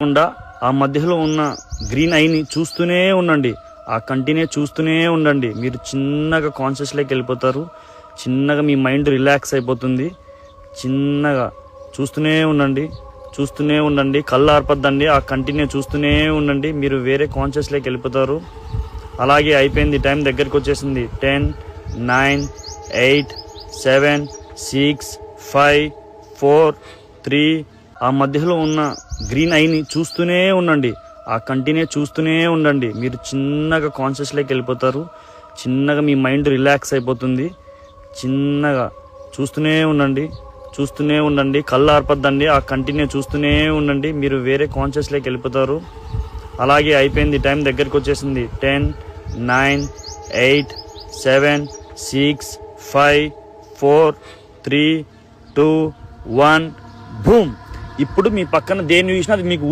కాకుండా ఆ మధ్యలో ఉన్న గ్రీన్ ఐని చూస్తూనే ఉండండి, ఆ కంటినే చూస్తూనే ఉండండి. మీరు చిన్నగా కాన్షియస్లోకి వెళ్ళిపోతారు, చిన్నగా మీ మైండ్ రిలాక్స్ అయిపోతుంది. చిన్నగా చూస్తూనే ఉండండి, కళ్ళు ఆర్పద్దండి, ఆ కంటిన్యూ చూస్తూనే ఉండండి. మీరు వేరే కాన్షియస్లోకి వెళ్ళిపోతారు. అలాగే అయిపోయింది, టైం దగ్గరికి వచ్చేసింది. 10, 9, 8, 7, 6, 5, 4, 3. ఆ మధ్యలో ఉన్న గ్రీన్ ఐని చూస్తూనే ఉండండి, ఆ కంటినే చూస్తూనే ఉండండి. మీరు చిన్నగా కాన్షియస్లోకి వెళ్ళిపోతారు, చిన్నగా మీ మైండ్ రిలాక్స్ అయిపోతుంది. చిన్నగా చూస్తూనే ఉండండి, కళ్ళు ఆర్పద్దండి, ఆ కంటిన్యూ చూస్తూనే ఉండండి. మీరు వేరే కాన్షియస్లోకి వెళ్ళిపోతారు. అలాగే అయిపోయింది, టైం దగ్గరికి వచ్చేసింది. 10, 9, 8, 7, 6, 5, 4, 3, 2, 1. బూమ్. ఇప్పుడు మీ పక్కన దేన్ని చూసినా అది మీకు